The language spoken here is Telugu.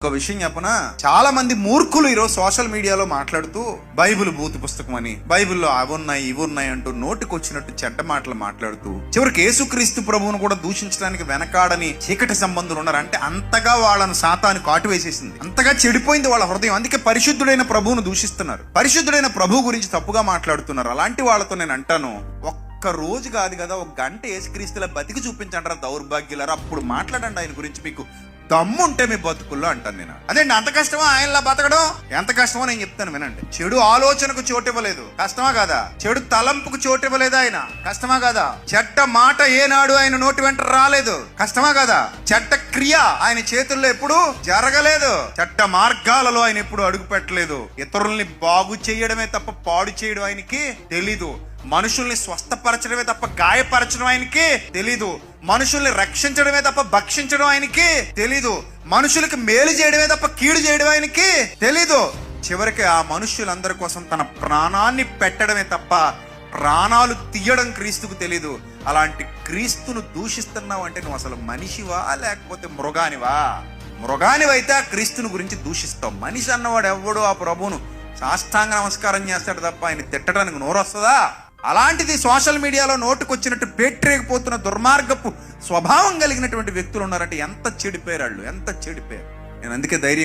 ఒక విషయం చెప్పనా, చాలా మంది మూర్ఖులు ఈరోజు సోషల్ మీడియాలో మాట్లాడుతూ బైబిల్ బూతు పుస్తకం అని, బైబిల్లో అవున్నాయి ఇవున్నాయి అంటూ నోటికొచ్చినట్టు చెడ్డ మాటలు మాట్లాడుతూ చివరికి యేసుక్రీస్తు ప్రభువును కూడా దూషించడానికి వెనకాడని చీకటి సంబంధులు ఉన్నారు. అంటే అంతగా వాళ్ళను సాతాను కాటు వేసేసింది, అంతగా చెడిపోయింది వాళ్ళ హృదయం. అందుకే పరిశుద్ధుడైన ప్రభువును దూషిస్తున్నారు, పరిశుద్ధుడైన ప్రభు గురించి తప్పుగా మాట్లాడుతున్నారు. అలాంటి వాళ్ళతో నేను అంటాను, ఒక్క రోజు కాదు కదా, ఒక గంట యేసుక్రీస్తులా బతికి చూపించంటారా దౌర్భాగ్యులారా, అప్పుడు మాట్లాడండి ఆయన గురించి. మీకు దమ్ముంటే మీ బతుకుల్లో అంటాను నేను. అదేంటి అంత కష్టమా ఆయనలా బతకడం? ఎంత కష్టమో నేను చెప్తాను వినండి. చెడు ఆలోచనకు చోటు ఇవ్వలేదు, కష్టమా కాదా? చెడు తలంపుకు చోటు ఇవ్వలేదు ఆయన, కష్టమా కాదా? చెడ్డ మాట ఏనాడు ఆయన నోటి వెంట రాలేదు, కష్టమా కాదా? చెడ్డ క్రియ ఆయన చేతుల్లో ఎప్పుడు జరగలేదు, చెడ్డ మార్గాలలో ఆయన ఎప్పుడు అడుగు పెట్టలేదు. ఇతరుల్ని బాగు చేయడమే తప్ప పాడు చేయడం ఆయనకి తెలీదు. మనుషుల్ని స్వస్థపరచడమే తప్ప గాయపరచడం ఆయనకి తెలీదు. మనుషుల్ని రక్షించడమే తప్ప భక్షించడం ఆయనకి తెలీదు. మనుషులకి మేలు చేయడమే తప్ప కీడు చేయడం ఆయనకి తెలీదు. చివరికి ఆ మనుషులందరి కోసం తన ప్రాణాన్ని పెట్టడమే తప్ప ప్రాణాలు తీయడం క్రీస్తుకు తెలీదు. అలాంటి క్రీస్తును దూషిస్తున్నావు అంటే నువ్వు అసలు మనిషివా లేకపోతే మృగానివా? మృగానివైతే ఆ క్రీస్తుని గురించి దూషిస్తావు. మనిషి అన్నవాడు ఎవడు ఆ ప్రభువును సాష్టాంగ నమస్కారం చేస్తాడు తప్ప ఆయన తిట్టడానికి నోరు వస్తుందా? అలాంటిది సోషల్ మీడియాలో నోటుకొచ్చినట్టు పేట్రేగిపోతున్న దుర్మార్గపు స్వభావం కలిగినటువంటి వ్యక్తులు ఉన్నారంటే ఎంత చెడిపోయారు వాళ్ళు, ఎంత చెడిపోయారు. నేను అందుకే ధైర్యం